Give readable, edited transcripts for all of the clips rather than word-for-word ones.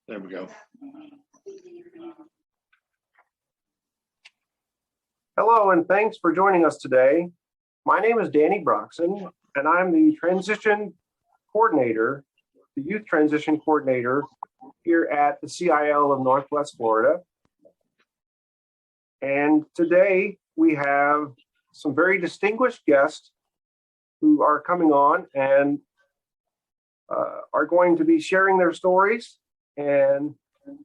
There we go. Hello, and thanks for joining us today. My name is Danny Broxson, and I'm the transition coordinator, the youth transition coordinator here at the CIL of Northwest Florida. And today we have some very distinguished guests who are coming on and are going to be sharing their stories. And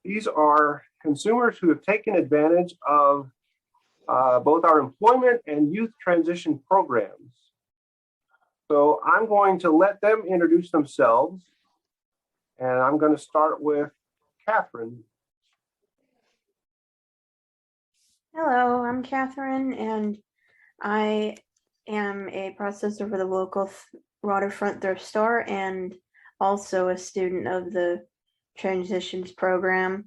these are consumers who have taken advantage of both our employment and youth transition programs. So I'm going to let them introduce themselves. And I'm going to start with Catherine. Hello, I'm Catherine, and I am a processor for the local waterfront thrift store and also a student of the transitions program.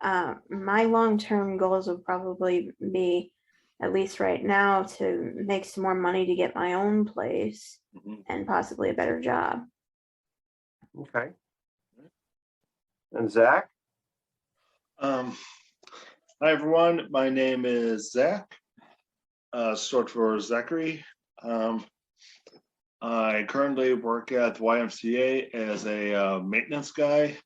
My long-term goals will probably be, at least right now, to make some more money to get my own place and possibly a better job. Okay. And Zach? Hi, everyone. My name is Zach, short for Zachary. I currently work at the YMCA as a maintenance guy.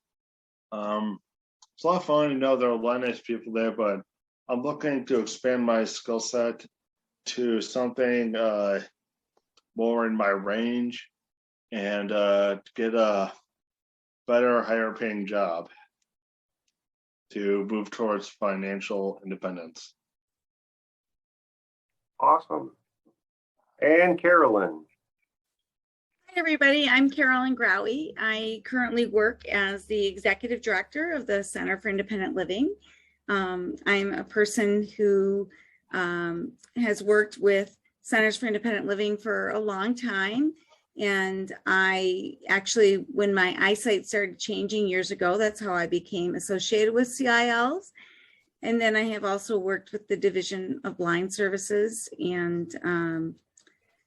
It's a lot of fun. You know, there are a lot of nice people there, but I'm looking to expand my skill set to something more in my range and to get a better, higher paying job to move towards financial independence. Awesome. And Carolyn. Hi, everybody. I'm Carolyn Growie. I currently work as the executive director of the Center for Independent Living. I'm a person who has worked with Centers for Independent Living for a long time. And I actually, when my eyesight started changing years ago, that's how I became associated with CILs. And then I have also worked with the Division of Blind Services. And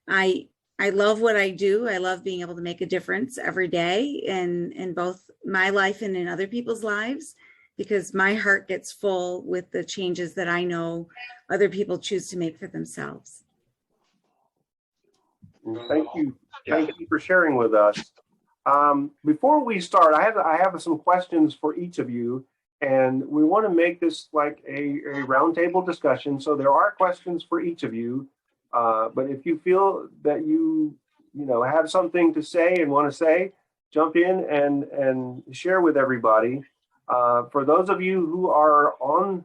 I love what I do. I love being able to make a difference every day in both my life and in other people's lives, because my heart gets full with the changes that I know other people choose to make for themselves. Thank you. Thank you for sharing with us. Before we start, I have some questions for each of you, and we want to make this like a roundtable discussion. So there are questions for each of you, but if you feel that you have something to say and want to say, jump in and share with everybody. For those of you who are on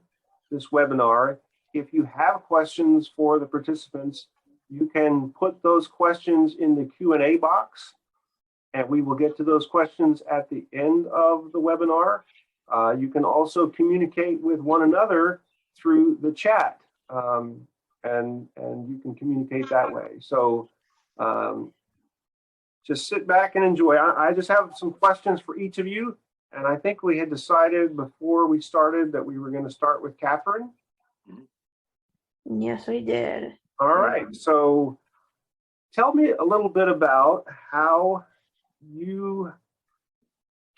this webinar, if you have questions for the participants, you can put those questions in the Q&A box, and we will get to those questions at the end of the webinar. You can also communicate with one another through the chat, and you can communicate that way. So just sit back and enjoy. I just have some questions for each of you, and I think we had decided before we started that we were going to start with Catherine. Yes, we did. All right, so tell me a little bit about how you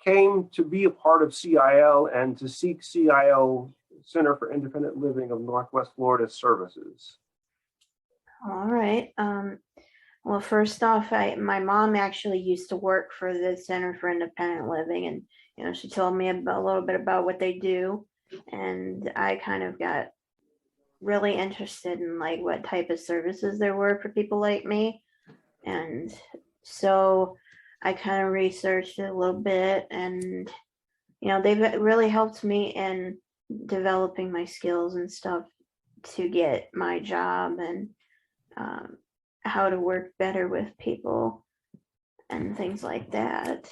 came to be a part of CIL and to seek CIL, Center for Independent Living of Northwest Florida services. All right. Well, first off, my mom actually used to work for the Center for Independent Living, and she told me a little bit about what they do, and I kind of got really interested in like what type of services there were for people like me. And so I kind of researched it a little bit, and they've really helped me in developing my skills and stuff to get my job and how to work better with people and things like that.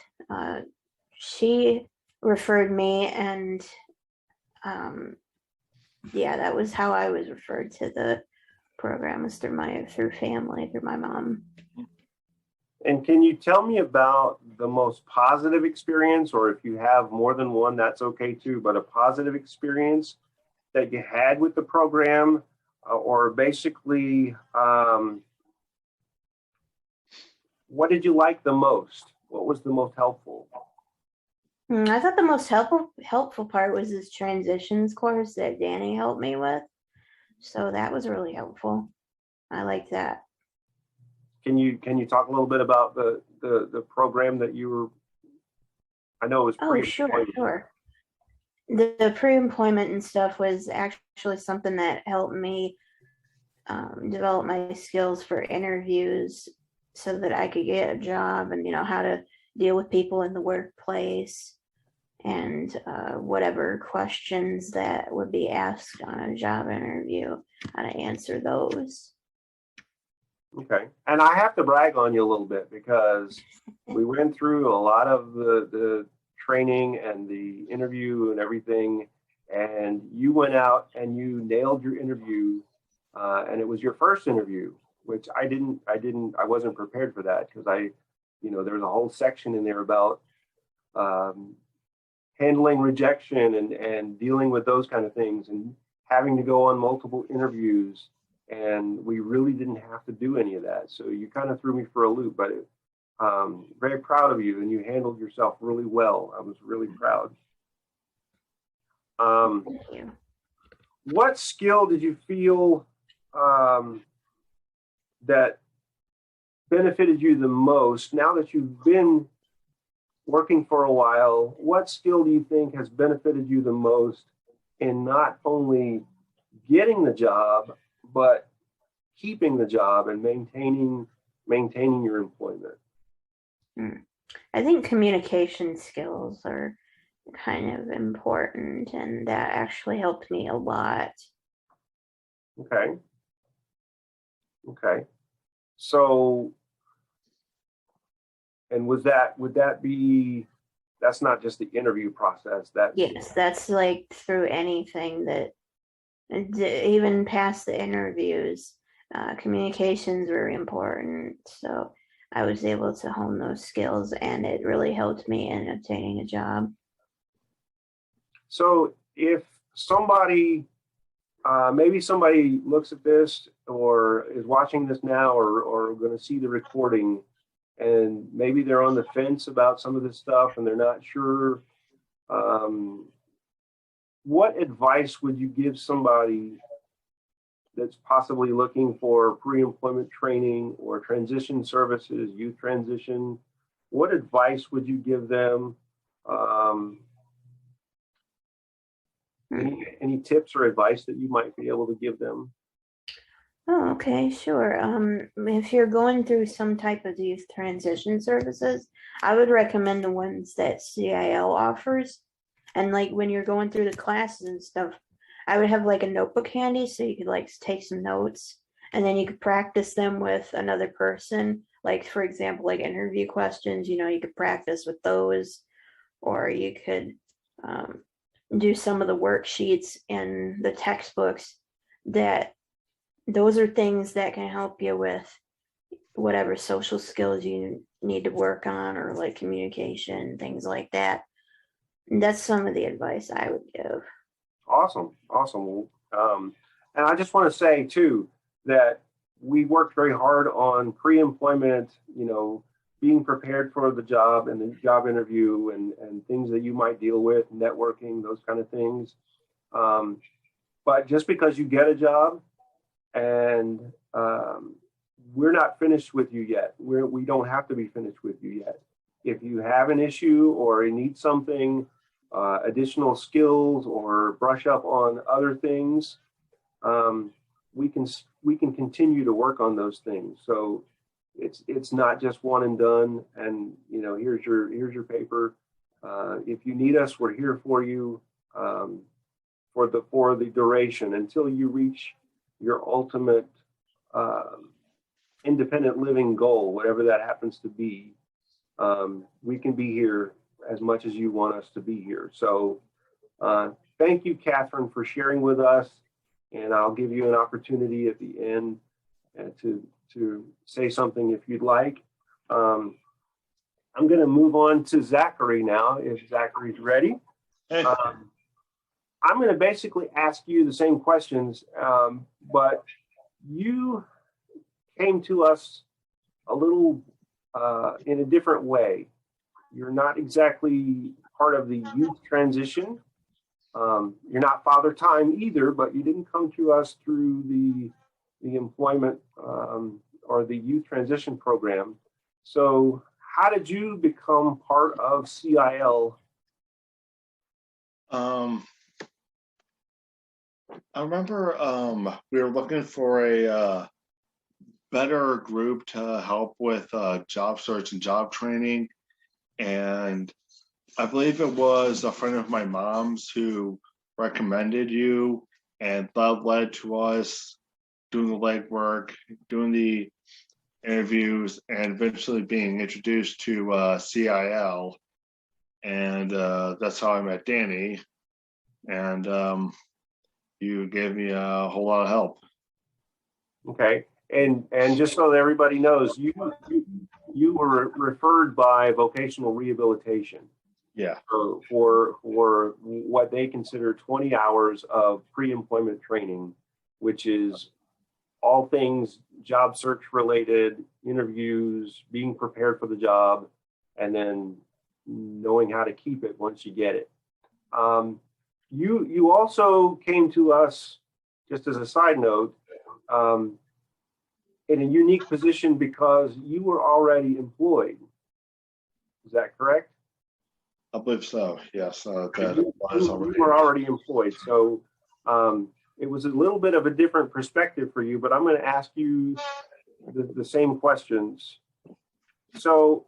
She referred me, and yeah, that was how I was referred to the program, was through family, through my mom. And can you tell me about the most positive experience, or if you have more than one, that's okay too, but a positive experience that you had with the program, or basically, what did you like the most? What was the most helpful? I thought the most helpful part was this transitions course that Danny helped me with. So that was really helpful. I like that. Can you talk a little bit about the program that you were? I know it was Oh, sure. The pre-employment and stuff was actually something that helped me develop my skills for interviews so that I could get a job, and how to deal with people in the workplace, and whatever questions that would be asked on a job interview, how to answer those. Okay, and I have to brag on you a little bit because we went through a lot of the training and the interview and everything, and you went out and you nailed your interview, and it was your first interview, which I wasn't prepared for that because there was a whole section in there about handling rejection and dealing with those kind of things and having to go on multiple interviews. And we really didn't have to do any of that. So you kind of threw me for a loop, but very proud of you, and you handled yourself really well. I was really proud. Thank you. What skill did you feel that benefited you the most now that you've been working for a while? What skill do you think has benefited you the most in not only getting the job, but keeping the job and maintaining your employment? I think communication skills are kind of important, and that actually helped me a lot. Okay. So, and would that be, that's not just the interview process, Yes, that's like through anything that, even past the interviews, communication's very important. So I was able to hone those skills, and it really helped me in obtaining a job. So if somebody, maybe somebody looks at this or is watching this now or going to see the recording, and maybe they're on the fence about some of this stuff and they're not sure, what advice would you give somebody that's possibly looking for pre-employment training or transition services, youth transition? What advice would you give them? Any tips or advice that you might be able to give them? Oh, okay, sure. If you're going through some type of youth transition services, I would recommend the ones that CIL offers. And like when you're going through the classes and stuff, I would have like a notebook handy so you could like take some notes, and then you could practice them with another person. Like for example, like interview questions, you could practice with those, or you could do some of the worksheets in the textbooks. Those are things that can help you with whatever social skills you need to work on, or like communication, things like that. And that's some of the advice I would give. Awesome. And I just want to say too that we worked very hard on pre-employment, being prepared for the job and the job interview and things that you might deal with, networking, those kind of things. But just because you get a job, and we're not finished with you yet. We don't have to be finished with you yet. If you have an issue or you need something, additional skills or brush up on other things, we can continue to work on those things. So it's not just one and done. And here's your paper. If you need us, we're here for you for the duration until you reach your ultimate independent living goal, whatever that happens to be. We can be here as much as you want us to be here. So thank you, Catherine, for sharing with us. And I'll give you an opportunity at the end to say something if you'd like. I'm going to move on to Zachary now, if Zachary's ready. Hey. I'm going to basically ask you the same questions, but you came to us a little in a different way. you're not exactly part of the youth transition. You're not Father Time either, but you didn't come to us through the employment or the youth transition program. So how did you become part of CIL? I remember we were looking for a better group to help with job search and job training. And I believe it was a friend of my mom's who recommended you, and that led to us doing the legwork, doing the interviews, and eventually being introduced to CIL. And that's how I met Danny. And you gave me a whole lot of help. Okay, and just so that everybody knows, you were referred by vocational rehabilitation. Yeah. For what they consider 20 hours of pre-employment training, which is all things job search related, interviews, being prepared for the job, and then knowing how to keep it once you get it. You also came to us, just as a side note, in a unique position because you were already employed. Is that correct? I believe so. Yes. You were already employed. So it was a little bit of a different perspective for you, but I'm going to ask you the same questions. So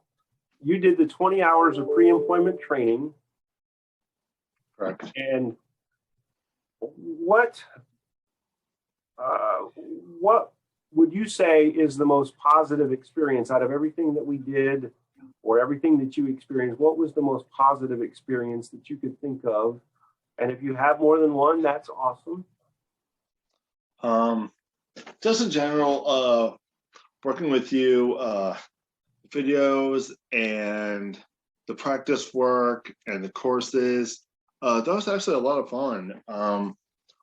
you did the 20 hours of pre-employment training. Correct. And what would you say is the most positive experience out of everything that we did or everything that you experienced? What was the most positive experience that you could think of? And if you have more than one, that's awesome. Just in general, working with you, videos and the practice work and the courses, that was actually a lot of fun. I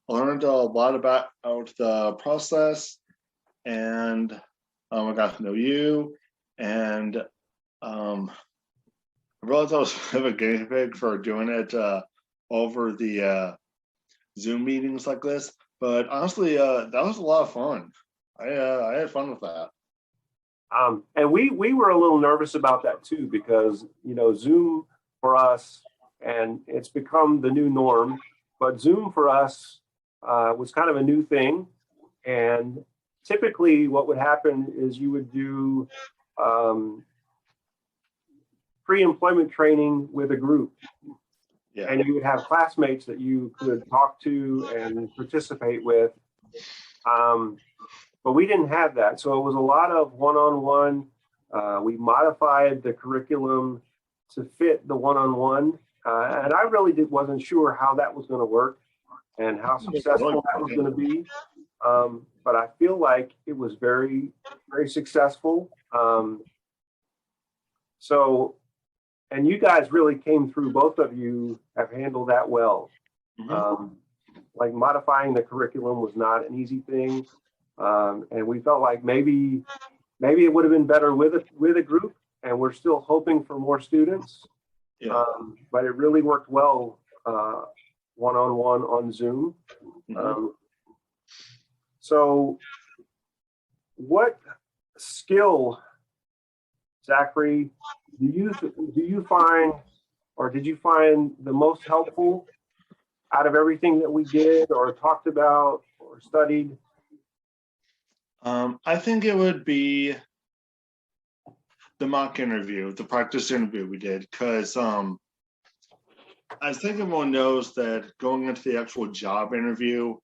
learned a lot about the process, and I got to know you, and I realized I was kind of a guinea pig for doing it over the Zoom meetings like this. But honestly, that was a lot of fun. I had fun with that. And we were a little nervous about that too, because Zoom for us, and it's become the new norm, but Zoom for us was kind of a new thing. And typically what would happen is you would do pre-employment training with a group. Yeah. And you would have classmates that you could talk to and participate with. But we didn't have that. So it was a lot of one-on-one. We modified the curriculum to fit the one-on-one. And I really wasn't sure how that was going to work and how successful that was going to be. But I feel like it was very, very successful. And you guys really came through. Both of you have handled that well. Mm-hmm. Like modifying the curriculum was not an easy thing. And we felt like maybe it would have been better with a group, and we're still hoping for more students. Yeah. But it really worked well one-on-one on Zoom. Mm-hmm. So what skill, Zachary, do you find, or did you find the most helpful out of everything that we did or talked about or studied? I think it would be the mock interview, the practice interview we did, because I think everyone knows that going into the actual job interview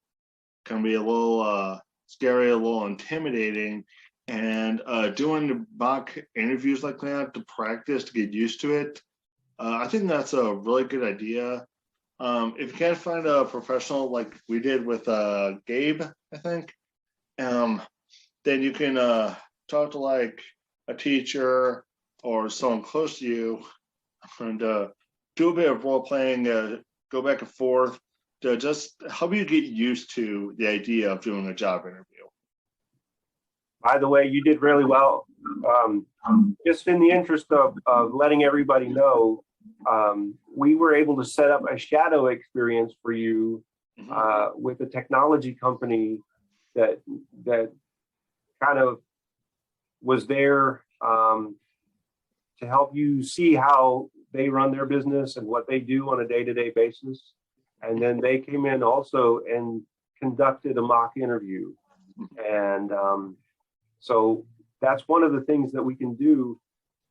can be a little scary, a little intimidating, and doing the mock interviews like that to practice, to get used to it, I think that's a really good idea. If you can't find a professional like we did with Gabe, I think, then you can talk to like a teacher or someone close to you and do a bit of role playing, go back and forth to just help you get used to the idea of doing a job interview. By the way, you did really well. Just in the interest of letting everybody know, we were able to set up a shadow experience for you with a technology company that kind of was there to help you see how they run their business and what they do on a day-to-day basis. And then they came in also and conducted a mock interview. And so that's one of the things that we can do,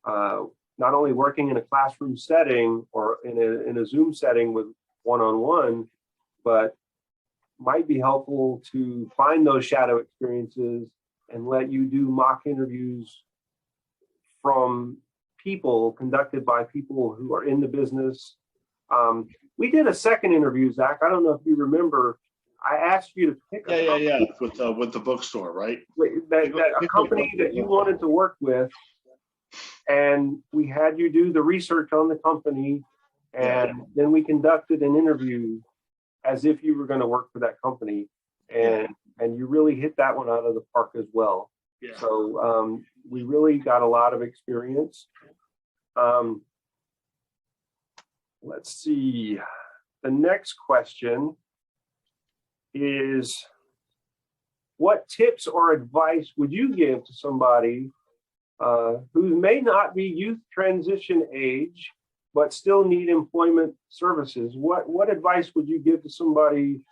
not only working in a classroom setting or in a Zoom setting with one-on-one, but might be helpful to find those shadow experiences and let you do mock interviews from people, conducted by people who are in the business. We did a second interview, Zach. I don't know if you remember. I asked you to pick with the bookstore, right? A company that you wanted to work with, and we had you do the research on the company, and then we conducted an interview as if you were going to work for that company, and you really hit that one out of the park as well. Yeah. So we really got a lot of experience. Let's see. The next question is, what tips or advice would you give to somebody who may not be youth transition age, but still need employment services? What advice would you give to somebody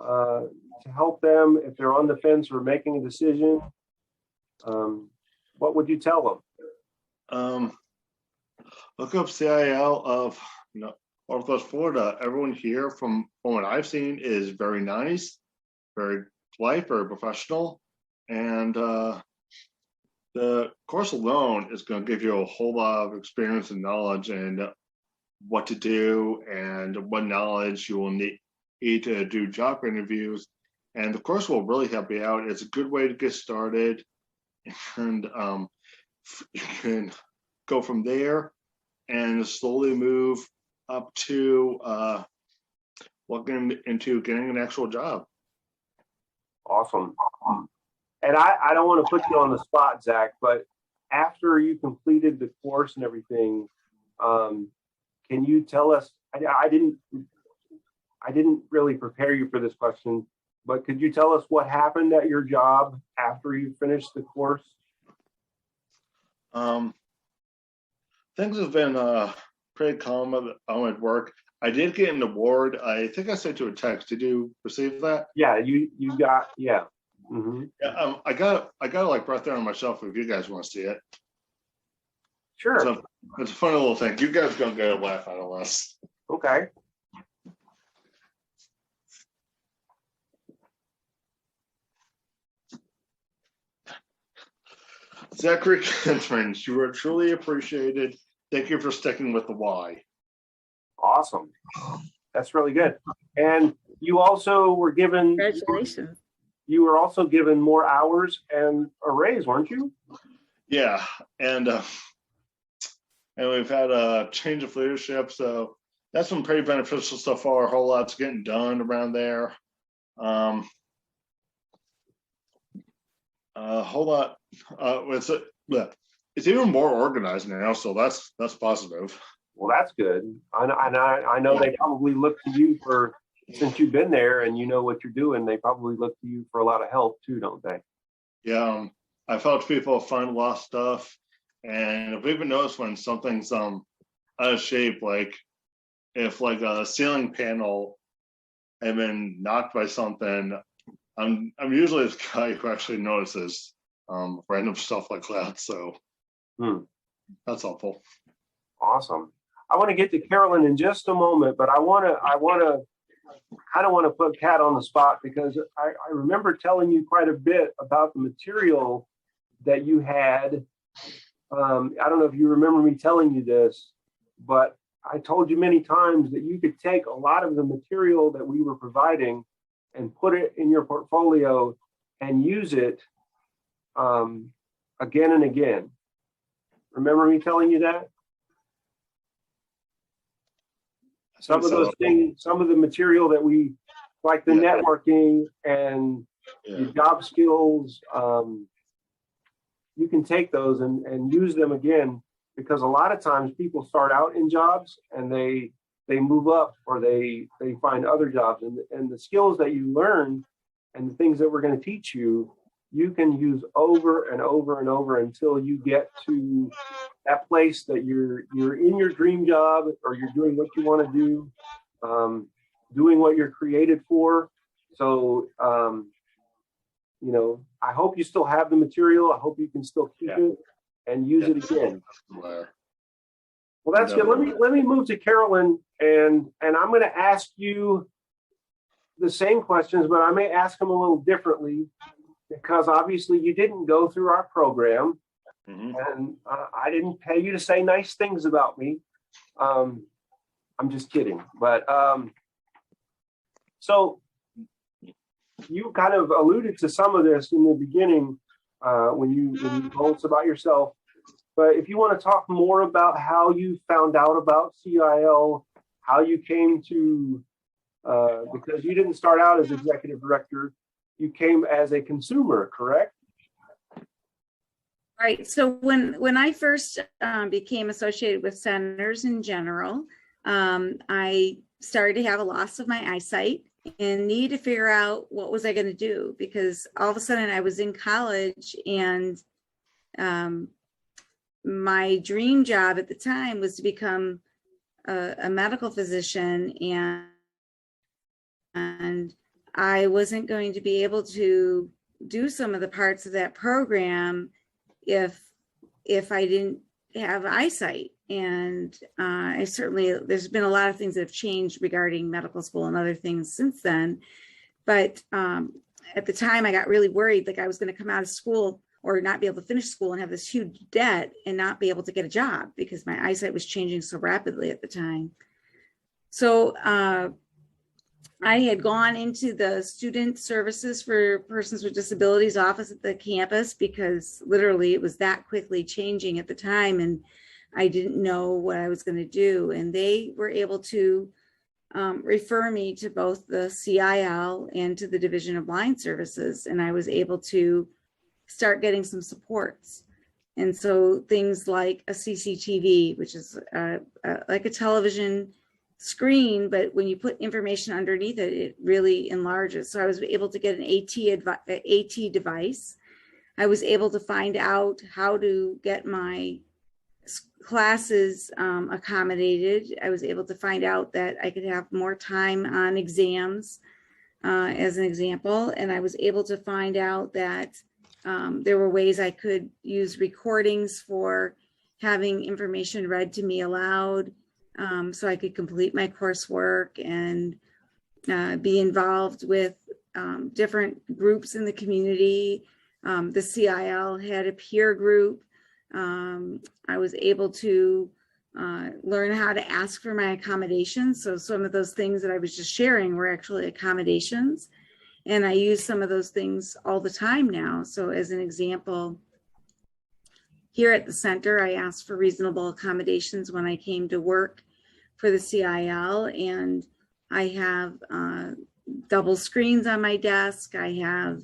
to help them if they're on the fence or making a decision? What would you tell them? Look up CIL of Northwest Florida. Everyone here, from what I've seen, is very nice, very polite, very professional, and the course alone is going to give you a whole lot of experience and knowledge and what to do and what knowledge you will need to do job interviews. And the course will really help you out. It's a good way to get started, and you can go from there and slowly move up to looking into getting an actual job. Awesome. And I don't want to put you on the spot, Zach, but after you completed the course and everything, can you tell us, I didn't really prepare you for this question, but could you tell us what happened at your job after you finished the course? Things have been pretty calm at work. I did get an award. I think I sent you a text. Did you receive that? Yeah, you got, yeah. Mm-hmm. Yeah, I got like right there on my shelf if you guys want to see it. Sure. So it's a funny little thing. You guys gonna get a laugh out of us. Okay. Zachary, you were truly appreciated. Thank you for sticking with the why. Awesome. That's really good. And you also were given, Congratulations. you were also given more hours and a raise, weren't you? Yeah, and we've had a change of leadership, so that's been pretty beneficial so far. A whole lot's getting done around there. A whole lot. It's even more organized now, so that's positive. Well, that's good. I know they probably look to you for, since you've been there and you know what you're doing, they probably look to you for a lot of help too, don't they? Yeah, I've helped people find a lot of stuff, and I've even noticed when something's out of shape, like if like a ceiling panel had been knocked by something, I'm usually the guy who actually notices random stuff like that. So that's helpful. Awesome. I want to get to Carolyn in just a moment, but I kind of want to put Kat on the spot because I remember telling you quite a bit about the material that you had. I don't know if you remember me telling you this, but I told you many times that you could take a lot of the material that we were providing and put it in your portfolio and use it again and again. Remember me telling you that? Some of those things, some of the material that we, like the networking and the job skills, you can take those and use them again, because a lot of times people start out in jobs and they move up, or they find other jobs, and the skills that you learn and the things that we're going to teach you, you can use over and over and over until you get to that place that you're in your dream job, or you're doing what you want to do, doing what you're created for. So, you know, I hope you still have the material. I hope you can still keep it and use it again. Well, that's good. Let me move to Carolyn, and I'm going to ask you the same questions, but I may ask them a little differently, because obviously you didn't go through our program, and I didn't pay you to say nice things about me. I'm just kidding. But so you kind of alluded to some of this in the beginning when you told us about yourself. But if you want to talk more about how you found out about CIL, how you came to, because you didn't start out as executive director, you came as a consumer, correct? Right. So when I first became associated with centers in general, I started to have a loss of my eyesight and needed to figure out what was I going to do, because all of a sudden I was in college, and my dream job at the time was to become a medical physician, and I wasn't going to be able to do some of the parts of that program if I didn't have eyesight. And there's been a lot of things that have changed regarding medical school and other things since then. But at the time I got really worried, like I was going to come out of school or not be able to finish school and have this huge debt and not be able to get a job, because my eyesight was changing so rapidly at the time. So I had gone into the student services for persons with disabilities office at the campus, because literally it was that quickly changing at the time, and I didn't know what I was going to do. And they were able to refer me to both the CIL and to the Division of Blind Services, and I was able to start getting some supports. And so things like a CCTV, which is like a television screen, but when you put information underneath it, it really enlarges. So I was able to get an AT device. I was able to find out how to get my classes accommodated. I was able to find out that I could have more time on exams, as an example. And I was able to find out that there were ways I could use recordings for having information read to me aloud, so I could complete my coursework and be involved with different groups in the community. The CIL had a peer group. I was able to learn how to ask for my accommodations. So some of those things that I was just sharing were actually accommodations. And I use some of those things all the time now. So as an example, here at the center, I asked for reasonable accommodations when I came to work for the CIL, and I have double screens on my desk. I have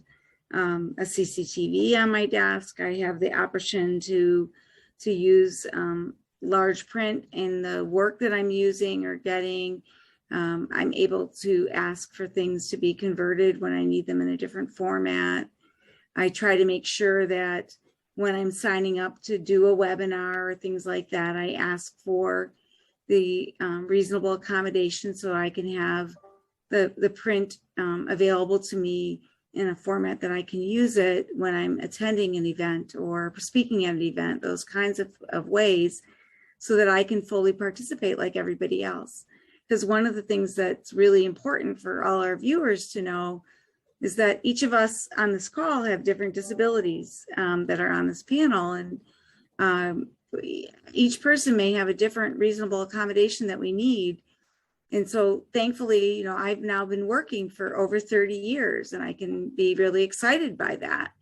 a CCTV on my desk. I have the option to use large print in the work that I'm using or getting. I'm able to ask for things to be converted when I need them in a different format. I try to make sure that when I'm signing up to do a webinar or things like that, I ask for the reasonable accommodation so I can have the print available to me in a format that I can use it when I'm attending an event or speaking at an event, those kinds of ways, so that I can fully participate like everybody else. Because one of the things that's really important for all our viewers to know is that each of us on this call have different disabilities that are on this panel, and each person may have a different reasonable accommodation that we need. And so thankfully, you know, I've now been working for over 30 years, and I can be really excited by that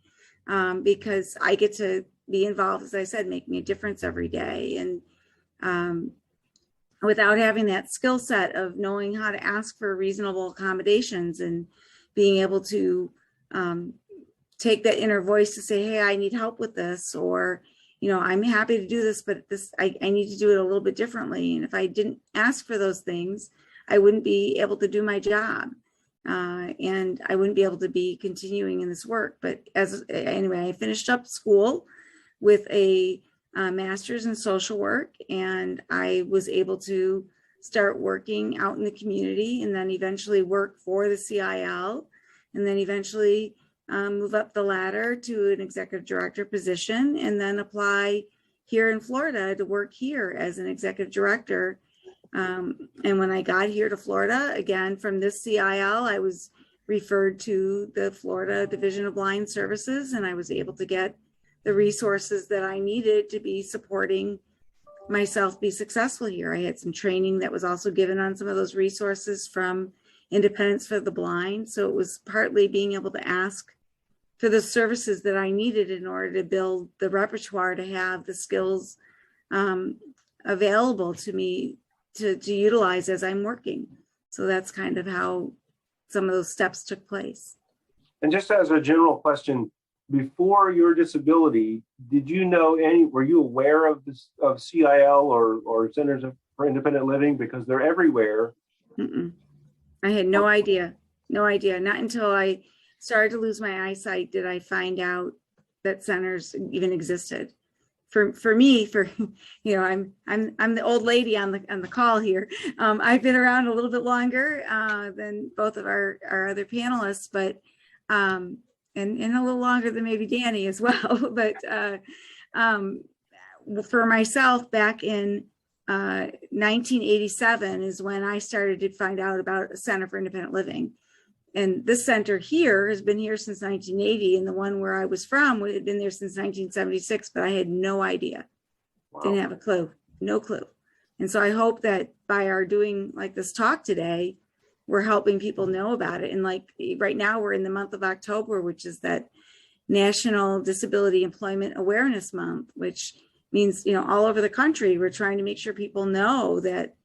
because I get to be involved, as I said, making a difference every day. And without having that skill set of knowing how to ask for reasonable accommodations and being able to take that inner voice to say, hey, I need help with this, or, you know, I'm happy to do this, but I need to do it a little bit differently. And if I didn't ask for those things, I wouldn't be able to do my job. And I wouldn't be able to be continuing in this work. But anyway, I finished up school with a master's in social work, and I was able to start working out in the community, and then eventually work for the CIL, and then eventually move up the ladder to an executive director position, and then apply here in Florida to work here as an executive director. And when I got here to Florida, again, from this CIL, I was referred to the Florida Division of Blind Services, and I was able to get the resources that I needed to be supporting myself be successful here. I had some training that was also given on some of those resources from Independence for the Blind. So it was partly being able to ask for the services that I needed in order to build the repertoire to have the skills available to me to utilize as I'm working. So that's kind of how some of those steps took place. And just as a general question, before your disability, did you know were you aware of this, of CIL or Centers for Independent Living? Because they're everywhere. I had no idea. Not until I started to lose my eyesight did I find out that centers even existed. For me, you know, I'm the old lady on the call here. I've been around a little bit longer than both of our other panelists, but and a little longer than maybe Danny as well. But for myself, back in 1987 is when I started to find out about a Center for Independent Living. And this center here has been here since 1980, and the one where I was from had been there since 1976, but I had no idea. Wow. Didn't have a clue, no clue. And so I hope that by our doing like this talk today, we're helping people know about it. And like right now we're in the month of October, which is that National Disability Employment Awareness Month, which means, you know, all over the country, we're trying to make sure people know that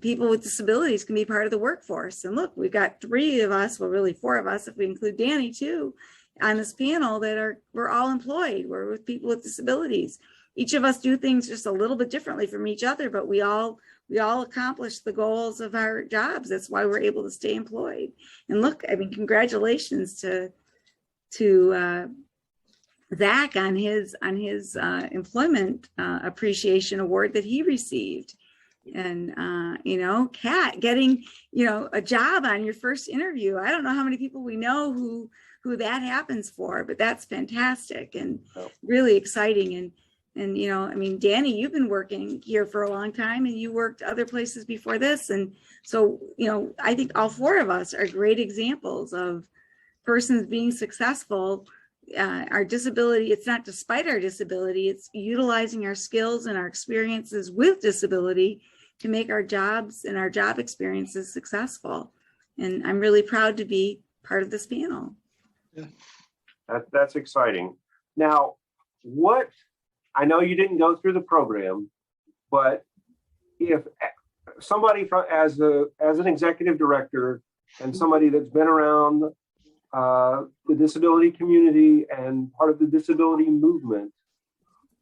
people with disabilities can be part of the workforce. And look, we've got 3 of us, well, really 4 of us, if we include Danny too, on this panel we're all employed. We're with people with disabilities. Each of us do things just a little bit differently from each other, but we all accomplish the goals of our jobs. That's why we're able to stay employed. And look, I mean, congratulations to Zach on his employment appreciation award that he received. And, you know, Kat getting, you know, a job on your first interview. I don't know how many people we know who that happens for, but that's fantastic and really exciting. And, you know, I mean, Danny, you've been working here for a long time and you worked other places before this. And so, you know, I think all 4 of us are great examples of persons being successful. Our disability, it's not despite our disability, it's utilizing our skills and our experiences with disability to make our jobs and our job experiences successful. And I'm really proud to be part of this panel. Yeah. That's exciting. Now, I know you didn't go through the program, but if somebody as an executive director and somebody that's been around the disability community and part of the disability movement,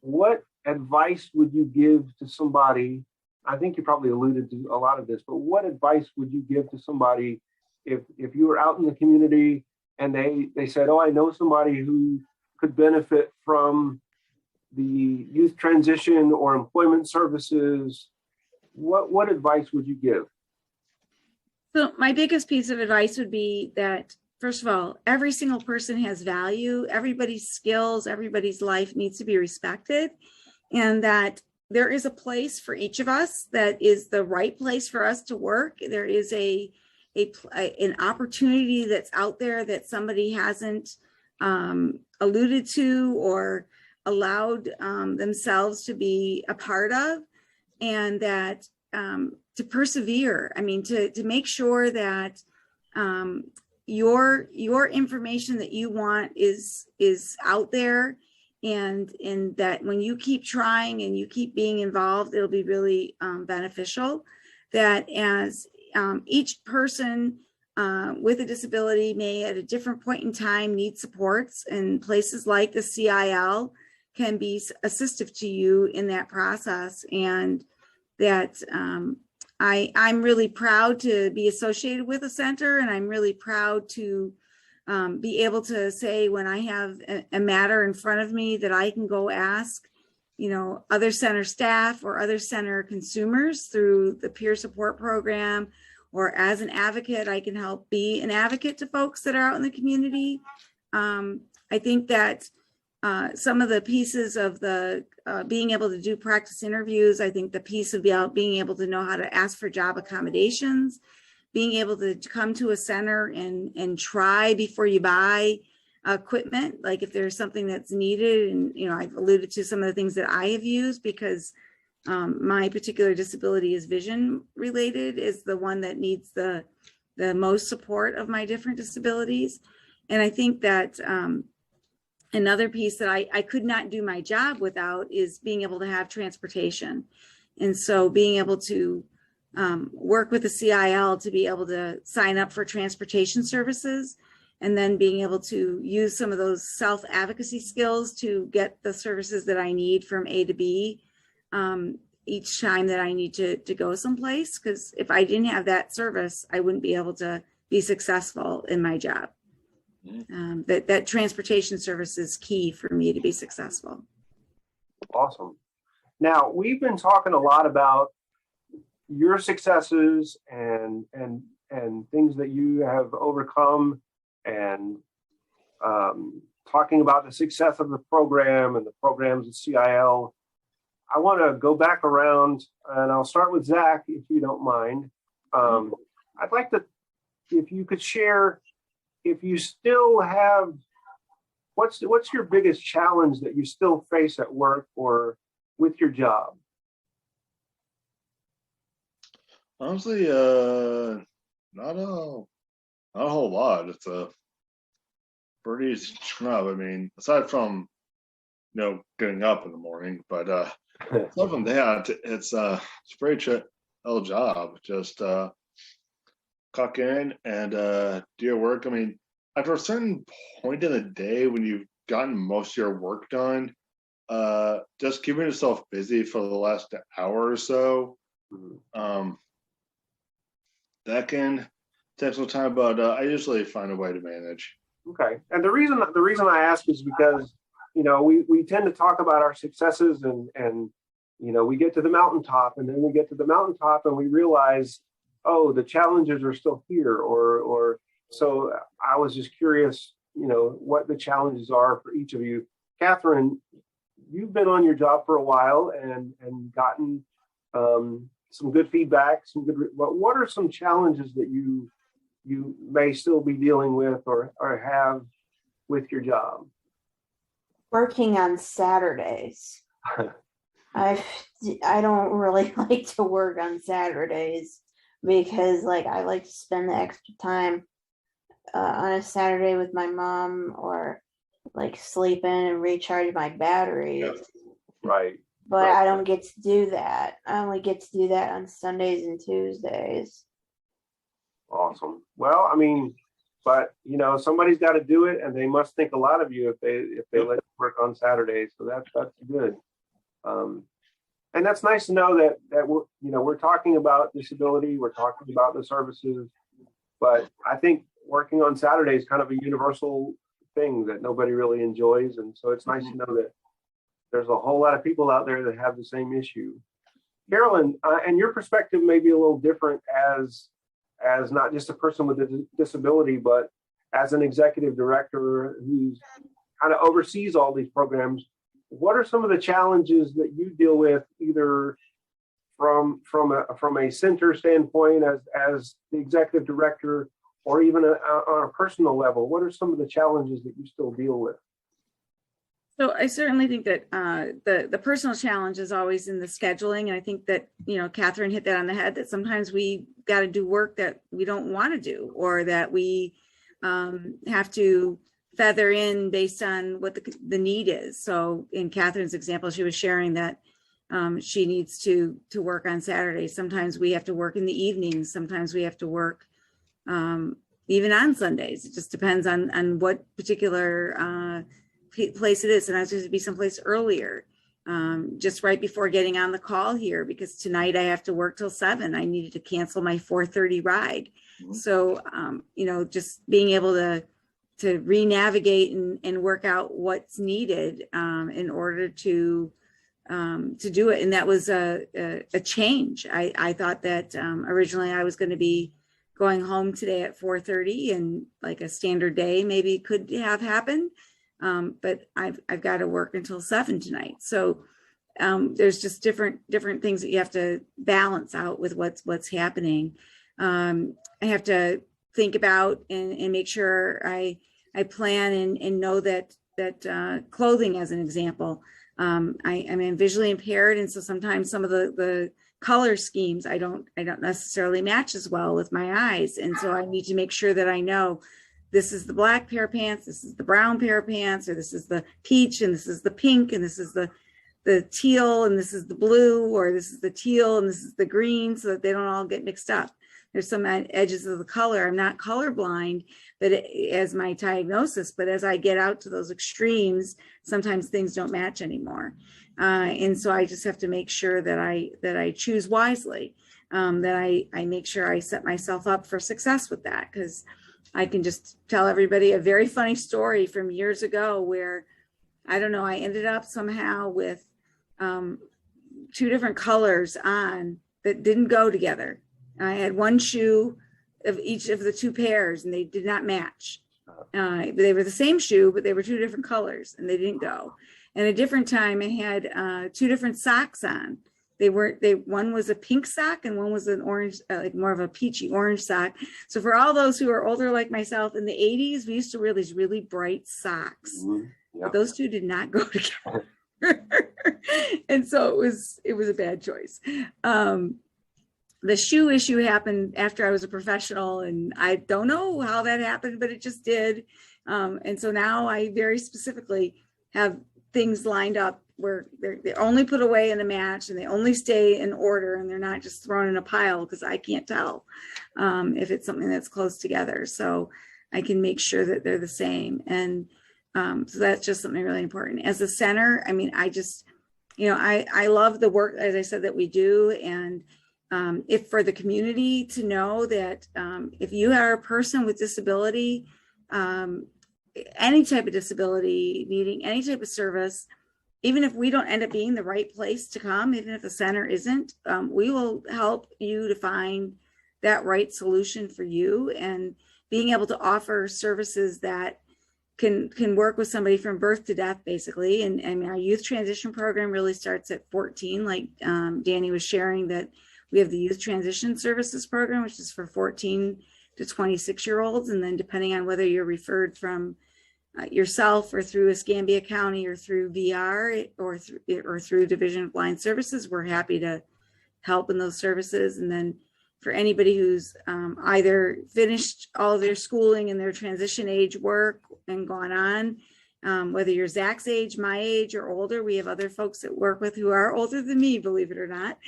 what advice would you give to somebody? I think you probably alluded to a lot of this, but what advice would you give to somebody if you were out in the community and they said, oh, I know somebody who could benefit from the youth transition or employment services? What advice would you give? So my biggest piece of advice would be that, first of all, every single person has value. Everybody's skills, everybody's life needs to be respected, and that there is a place for each of us that is the right place for us to work. There is an opportunity that's out there that somebody hasn't alluded to or allowed themselves to be a part of, and that to persevere. I mean, to make sure that your information that you want is out there, and that when you keep trying and you keep being involved, it'll be really beneficial. That as each person with a disability may at a different point in time need supports, and places like the CIL can be assistive to you in that process. And that I'm really proud to be associated with a center, and I'm really proud to be able to say when I have a matter in front of me that I can go ask, you know, other center staff or other center consumers through the peer support program, or as an advocate, I can help be an advocate to folks that are out in the community. I think that some of the pieces of the being able to do practice interviews, I think the piece of being able to know how to ask for job accommodations, being able to come to a center and try before you buy equipment, like if there's something that's needed. And, you know, I've alluded to some of the things that I have used because my particular disability is vision related, is the one that needs the most support of my different disabilities. And I think that another piece that I could not do my job without is being able to have transportation. And so being able to work with the CIL to be able to sign up for transportation services, and then being able to use some of those self-advocacy skills to get the services that I need from A to B each time that I need to go someplace. Because if I didn't have that service, I wouldn't be able to be successful in my job. That transportation service is key for me to be successful. Awesome. Now, we've been talking a lot about your successes and things that you have overcome, and talking about the success of the program and the programs at CIL. I want to go back around, and I'll start with Zach, if you don't mind. I'd like to, if you could share, if you still have, what's your biggest challenge that you still face at work or with your job? Honestly, not a whole lot. It's a pretty scrub. I mean, aside from, you know, getting up in the morning, but aside from that, it's a pretty chill job. Just clock in and do your work. I mean, after a certain point in the day when you've gotten most of your work done, just keeping yourself busy for the last hour or so, that can take some time, but I usually find a way to manage. Okay, and the reason I ask is because, you know, we tend to talk about our successes, and you know, we get to the mountaintop, and then we get to the mountaintop and we realize, oh, the challenges are still here, or so I was just curious, you know, what the challenges are for each of you. Catherine, you've been on your job for a while and gotten some good feedback, what are some challenges that you may still be dealing with or have with your job? Working on Saturdays. I don't really like to work on Saturdays because, like, I like to spend the extra time on a Saturday with my mom, or like sleep in and recharge my batteries. Yeah. Right. But right. I don't get to do that. I only get to do that on Sundays and Tuesdays. Awesome. Well, I mean, but you know, somebody's got to do it, and they must think a lot of you if they let you work on Saturdays. So that's good. And that's nice to know that we're talking about disability, we're talking about the services, but I think working on Saturday is kind of a universal thing that nobody really enjoys, and so it's nice to know that there's a whole lot of people out there that have the same issue. Carolyn, and your perspective may be a little different as not just a person with a disability, but as an executive director who's kind of oversees all these programs. What are some of the challenges that you deal with, either from a center standpoint as the executive director, or even on a personal level? What are some of the challenges that you still deal with? So I certainly think that the personal challenge is always in the scheduling. And I think that, you know, Catherine hit that on the head, that sometimes we got to do work that we don't want to do, or that we have to feather in based on what the need is. So in Catherine's example, she was sharing that she needs to work on Saturdays. Sometimes we have to work in the evenings. Sometimes we have to work even on Sundays. It just depends on what particular place it is. Sometimes it has to be someplace earlier, just right before getting on the call here, because tonight I have to work till 7. I needed to cancel my 4:30 ride. So, you know, just being able to re-navigate and work out what's needed in order to do it. And that was a change. I thought that originally I was going to be going home today at 4:30, and like a standard day maybe could have happened. But I've got to work until 7 tonight. So there's just different things that you have to balance out with what's happening. I have to think about and make sure I plan and know that clothing, as an example, I'm visually impaired, and so sometimes some of the color schemes I don't necessarily match as well with my eyes, and so I need to make sure that I know this is the black pair of pants, this is the brown pair of pants, or this is the peach, and this is the pink, and this is the teal, and this is the blue, or this is the teal, and this is the green, so that they don't all get mixed up. There's some edges of the color. I'm not colorblind, but as my diagnosis, but as I get out to those extremes, sometimes things don't match anymore. And so I just have to make sure that I choose wisely, that I make sure I set myself up for success with that, because I can just tell everybody a very funny story from years ago where, I don't know, I ended up somehow with 2 different colors on that didn't go together. I had one shoe of each of the 2 pairs, and they did not match. They were the same shoe, but they were 2 different colors, and they didn't go. And a different time, I had 2 different socks on. One was a pink sock, and one was an orange, like more of a peachy orange sock. So for all those who are older like myself, in the 80s, we used to wear these really bright socks. Yeah. But those 2 did not go together. And so it was a bad choice. The shoe issue happened after I was a professional, and I don't know how that happened, but it just did. And so now I very specifically have things lined up where they're only put away in a match, and they only stay in order, and they're not just thrown in a pile, because I can't tell if it's something that's close together. So I can make sure that they're the same. And so that's just something really important. As a center, I mean, I just, you know, I love the work, as I said, that we do. And if for the community to know that if you are a person with disability, any type of disability, needing any type of service, even if we don't end up being the right place to come, even if the center isn't, we will help you to find that right solution for you, and being able to offer services that can work with somebody from birth to death, basically. And our youth transition program really starts at 14, like Danny was sharing, that we have the youth transition services program, which is for 14 to 26-year-olds. And then depending on whether you're referred from yourself or through Escambia County or through VR or through Division of Blind Services, we're happy to help in those services. And then for anybody who's either finished all of their schooling and their transition age work and gone on, whether you're Zach's age, my age, or older, we have other folks that work with who are older than me, believe it or not,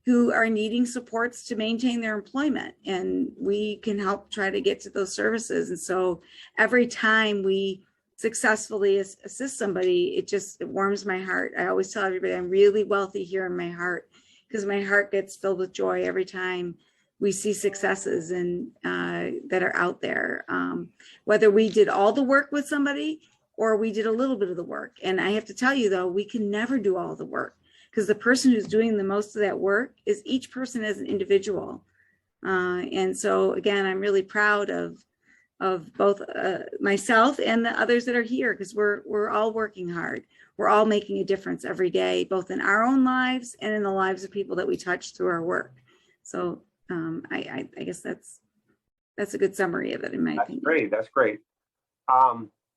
who are needing supports to maintain their employment. And we can help try to get to those services. And so every time we successfully assist somebody, it warms my heart. I always tell everybody I'm really wealthy here in my heart, because my heart gets filled with joy every time we see successes and that are out there. Whether we did all the work with somebody or we did a little bit of the work. And I have to tell you, though, we can never do all the work, because the person who's doing the most of that work is each person as an individual. And so, again, I'm really proud of both myself and the others that are here, because we're all working hard. We're all making a difference every day, both in our own lives and in the lives of people that we touch through our work. So I guess that's a good summary of it, in my opinion. That's great.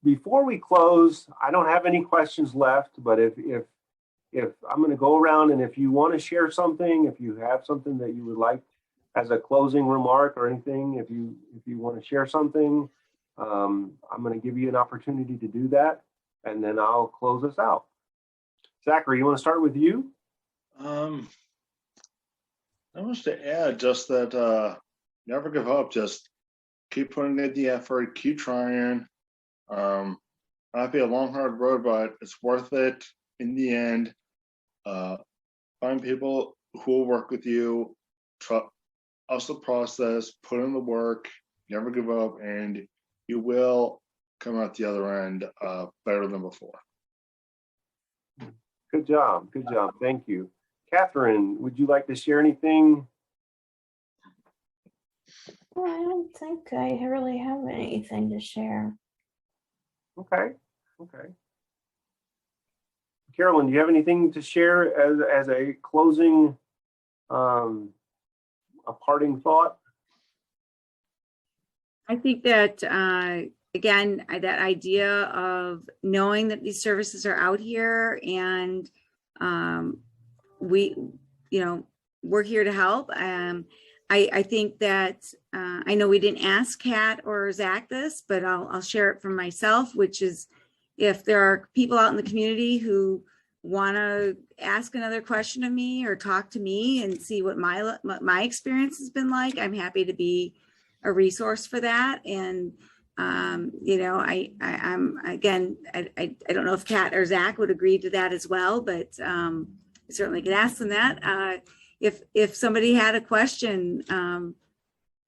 Before we close, I don't have any questions left, but if I'm going to go around, and if you want to share something, if you have something that you would like as a closing remark or anything, if you want to share something, I'm going to give you an opportunity to do that, and then I'll close us out. Zachary, you want to start with you? Not much to add, just that never give up. Just keep putting in the effort, keep trying. Might be a long, hard road, but it's worth it in the end. Find people who will work with you, trust the process, put in the work, never give up, and you will come out the other end better than before. Good job. Good job. Thank you. Catherine, would you like to share anything? I don't think I really have anything to share. Okay. Okay. Carolyn, do you have anything to share as a closing, a parting thought? I think that, again, that idea of knowing that these services are out here and we're here to help. I think that I know we didn't ask Kat or Zach this, but I'll share it from myself, which is if there are people out in the community who want to ask another question of me or talk to me and see what my experience has been like, I'm happy to be a resource for that. And I'm again, I don't know if Kat or Zach would agree to that as well, but I certainly could ask them that. If somebody had a question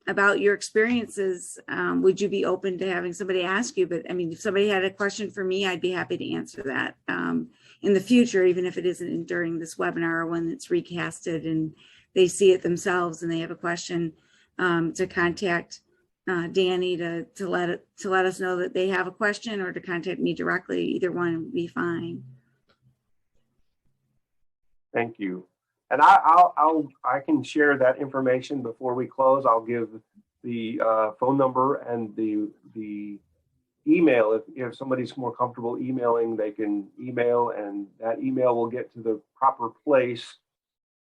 about your experiences, would you be open to having somebody ask you? But I mean, if somebody had a question for me, I'd be happy to answer that in the future, even if it isn't during this webinar or when it's recasted and they see it themselves and they have a question, to contact Danny to let us know that they have a question, or to contact me directly. Either one would be fine. Thank you. And I can share that information before we close. I'll give the phone number and the email. If somebody's more comfortable emailing, they can email, and that email will get to the proper place.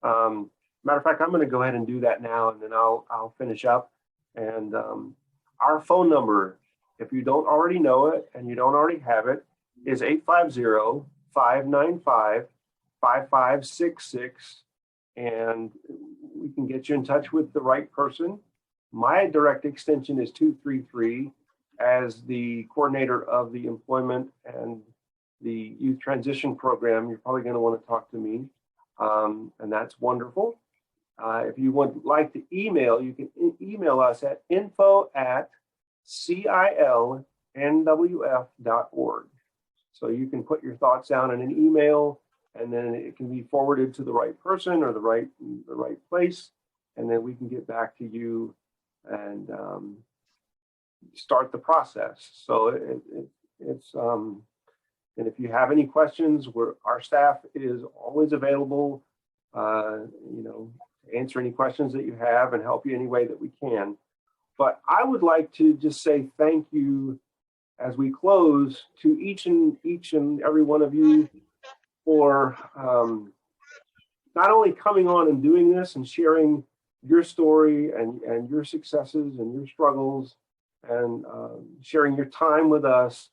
Matter of fact, I'm going to go ahead and do that now, and then I'll finish up. And our phone number, if you don't already know it and you don't already have it, is 850-595-5566. And we can get you in touch with the right person. My direct extension is 233. As the coordinator of the employment and the youth transition program, you're probably going to want to talk to me. And that's wonderful. If you would like to email, you can email us at info@cilnwf.org. So you can put your thoughts down in an email, and then it can be forwarded to the right person or the right place, and then we can get back to you and start the process. So it's and if you have any questions, our staff is always available, to answer any questions that you have and help you any way that we can. But I would like to just say thank you as we close to each and every one of you for not only coming on and doing this and sharing your story and your successes and your struggles and sharing your time with us,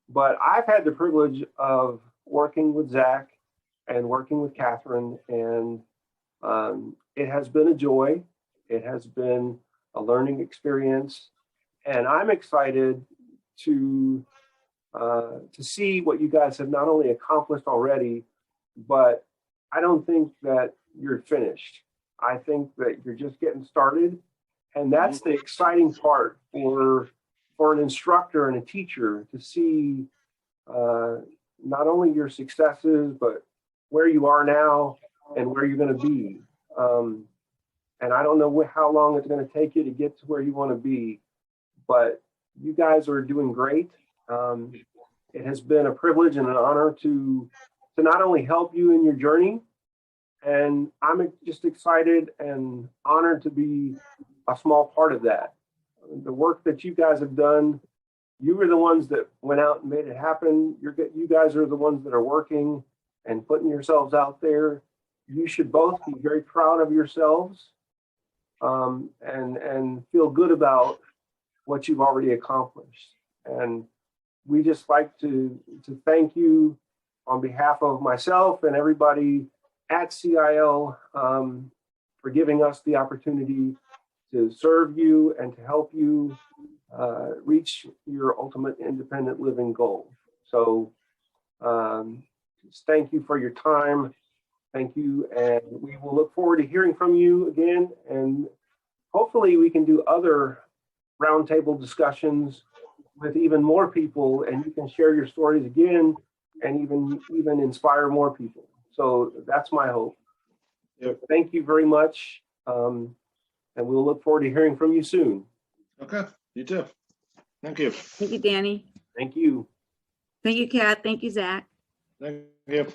but I've had the privilege of working with Zach and working with Catherine, and it has been a joy. It has been a learning experience, and I'm excited to see what you guys have not only accomplished already, but I don't think that you're finished. I think that you're just getting started, and that's the exciting part for an instructor and a teacher, to see not only your successes, but where you are now and where you're going to be. And I don't know how long it's going to take you to get to where you want to be, but you guys are doing great. It has been a privilege and an honor to not only help you in your journey, and I'm just excited and honored to be a small part of that. The work that you guys have done, you were the ones that went out and made it happen. You guys are the ones that are working and putting yourselves out there. You should both be very proud of yourselves, and feel good about what you've already accomplished. And we just like to thank you on behalf of myself and everybody at CIL for giving us the opportunity to serve you and to help you reach your ultimate independent living goal. So just thank you for your time. Thank you. And we will look forward to hearing from you again. And hopefully we can do other roundtable discussions with even more people, and you can share your stories again and even inspire more people. So that's my hope. Yep. Thank you very much. And we'll look forward to hearing from you soon. Okay, you too. Thank you. Thank you, Danny. Thank you. Thank you, Kat. Thank you, Zach. Thank you.